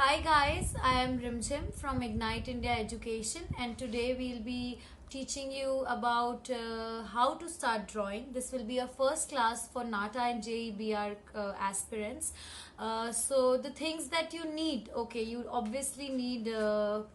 Hi guys, I am Rimjim from Ignite India Education, and today we'll be teaching you about how to start drawing. This will be a first class for NATA and JEE.BARCH aspirants. So the things that you need, okay, you obviously need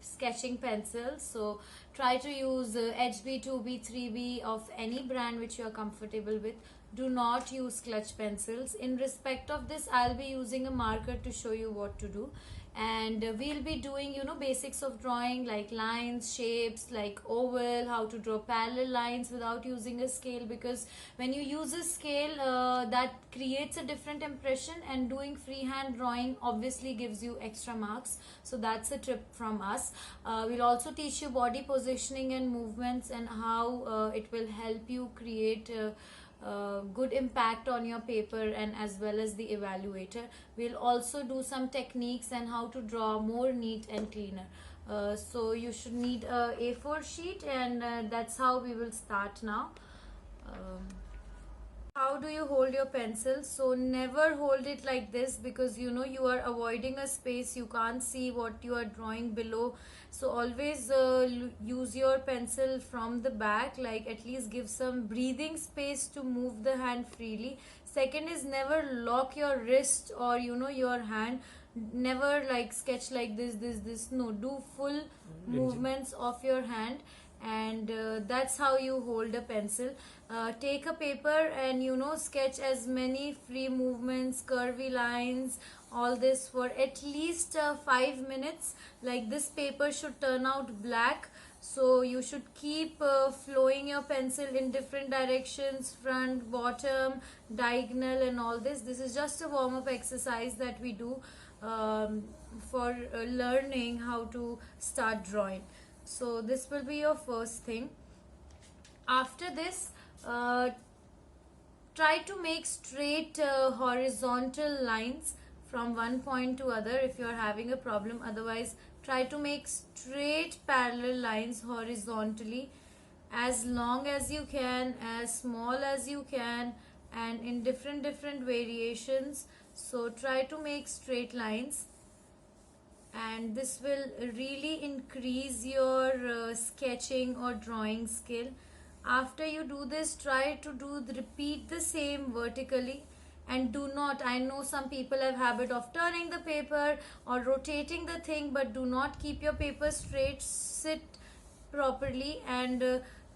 sketching pencils. So try to use HB, 2B, 3B of any brand which you are comfortable with. Do not use clutch pencils. In respect of this, I'll be using a marker to show you what to do, and we'll be doing basics of drawing like lines, shapes like oval, how to draw parallel lines without using a scale, because when you use a scale that creates a different impression, and doing freehand drawing obviously gives you extra marks. So that's a tip from us. We'll also teach you body positioning and movements, and how it will help you create good impact on your paper and as well as the evaluator. We'll also do some techniques and how to draw more neat and cleaner. So you should need a A4 sheet, and that's how we will start now. Um, how do you hold your pencil? So never hold it like this, because you are avoiding a space, you can't see what you are drawing below. So always use your pencil from the back, like at least give some breathing space to move the hand freely. Second is, never lock your wrist or your hand. Never like sketch like this. No, do full movements of your hand, and that's how you hold a pencil. Take a paper and sketch as many free movements, curvy lines, all this for at least 5 minutes. Like, this paper should turn out black, so you should keep flowing your pencil in different directions, front, bottom, diagonal, and all this. This is just a warm-up exercise that we do for learning how to start drawing. So this will be your first thing. After this, try to make straight horizontal lines from one point to other if you are having a problem. Otherwise, try to make straight parallel lines horizontally, as long as you can, as small as you can, and in different variations. So try to make straight lines, and this will really increase your sketching or drawing skill. After you do this, try to repeat the same vertically, and do not, I know some people have habit of turning the paper or rotating the thing, but do not keep your paper straight. Sit properly, and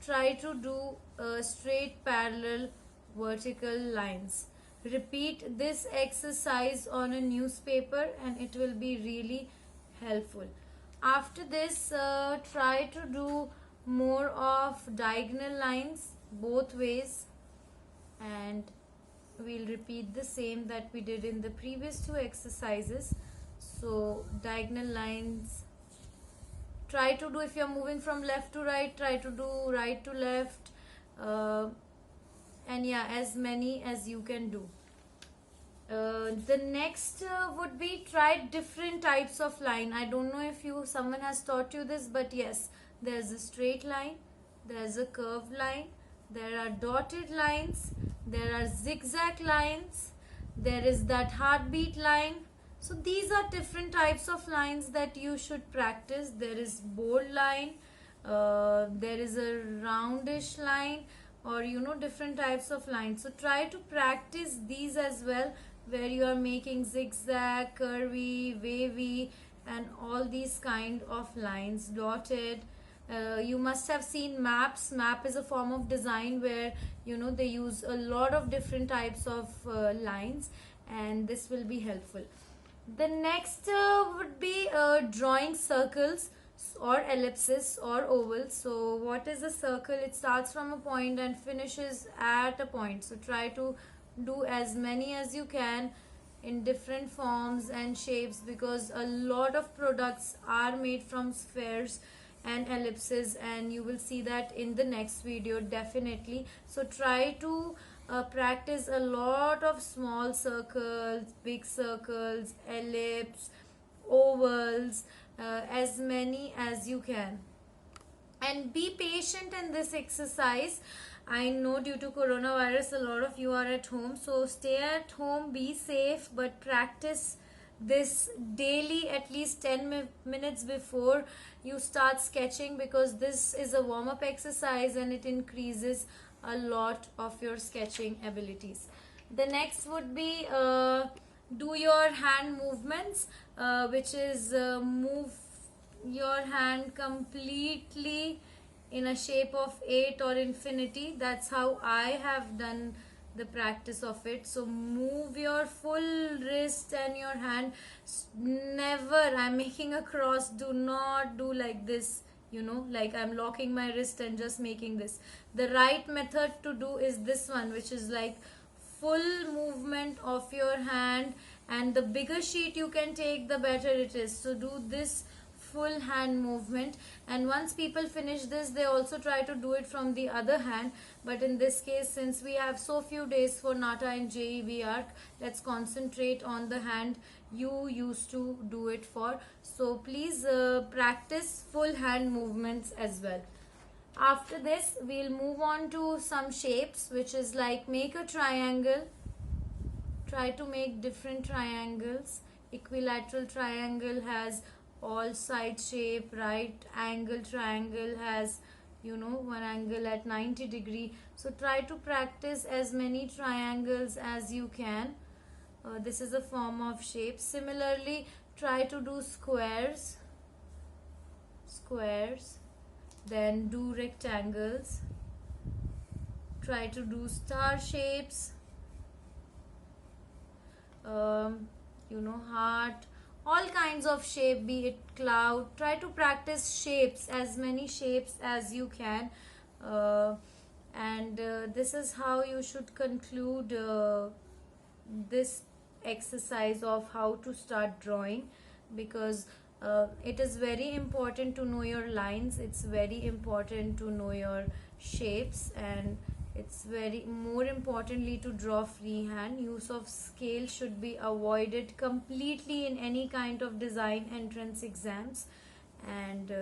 try to do straight parallel vertical lines. Repeat this exercise on a newspaper, and it will be really helpful. After this, try to do more of diagonal lines both ways, and we'll repeat the same that we did in the previous two exercises. So diagonal lines, try to do, if you're moving from left to right, try to do right to left, and yeah, as many as you can do. The next would be, try different types of line. I don't know if someone has taught you this, but yes, there's a straight line, there's a curved line, there are dotted lines, there are zigzag lines, there is that heartbeat line. So these are different types of lines that you should practice. There is bold line, there is a roundish line, or different types of lines. So try to practice these as well, where you are making zigzag, curvy, wavy, and all these kind of lines. Dotted, you must have seen maps. Map is a form of design where they use a lot of different types of lines, and this will be helpful. The next would be drawing circles or ellipses or ovals. So what is a circle? It starts from a point and finishes at a point. So try to do as many as you can in different forms and shapes, because a lot of products are made from spheres and ellipses, and you will see that in the next video definitely. So try to practice a lot of small circles, big circles, ellipse, ovals, as many as you can. And be patient in this exercise. I know due to coronavirus a lot of you are at home, so stay at home, be safe, but practice this daily at least 10 minutes before you start sketching, because this is a warm-up exercise and it increases a lot of your sketching abilities. The next would be do your hand movements, which is move your hand completely in a shape of 8 or infinity. That's how I have done the practice of it. So move your full wrist and your hand. Never, I'm making a cross, do not do like this, like I'm locking my wrist and just making this. The right method to do is this one, which is like full movement of your hand, and the bigger sheet you can take, the better it is. So do this full hand movement, and once people finish this, they also try to do it from the other hand. But in this case, since we have so few days for NATA and JEE.BARCH, let's concentrate on the hand you used to do it for. So please practice full hand movements as well. After this, we'll move on to some shapes, which is like make a triangle. Try to make different triangles. Equilateral triangle has all side shape. Right angle triangle has one angle at 90 degree. So try to practice as many triangles as you can. This is a form of shape. Similarly, try to do squares, then do rectangles. Try to do star shapes, heart, all kinds of shape, be it cloud. Try to practice shapes, as many shapes as you can, and this is how you should conclude this exercise of how to start drawing, because it is very important to know your lines, it's very important to know your shapes, and it's very more importantly to draw freehand. Use of scale should be avoided completely in any kind of design entrance exams, and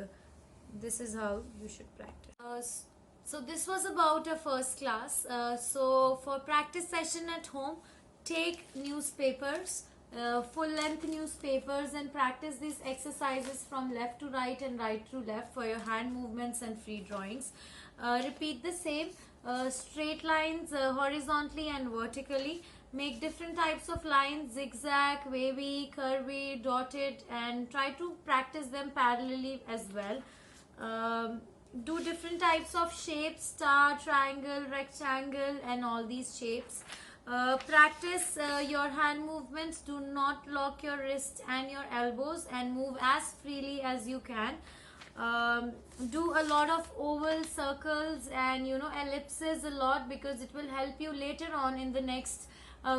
this is how you should practice. So this was about a first class. So for practice session at home, take newspapers, full length newspapers, and practice these exercises from left to right and right to left for your hand movements and free drawings. Repeat the same. Straight lines horizontally and vertically. Make different types of lines: zigzag, wavy, curvy, dotted, and try to practice them parallelly as well. Do different types of shapes: star, triangle, rectangle, and all these shapes. Practice your hand movements. Do not lock your wrists and your elbows, and move as freely as you can. Do a lot of oval, circles, and ellipses a lot, because it will help you later on in the next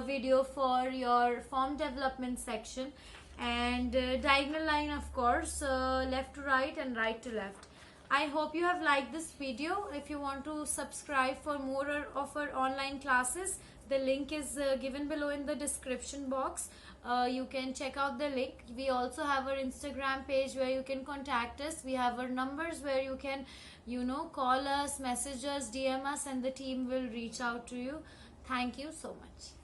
video for your form development section. And diagonal line, of course, left to right and right to left. I hope you have liked this video. If you want to subscribe for more of our online classes, the link is given below in the description box. You can check out the link. We also have our Instagram page where you can contact us. We have our numbers where you can call us, message us, DM us, and the team will reach out to you. Thank you so much.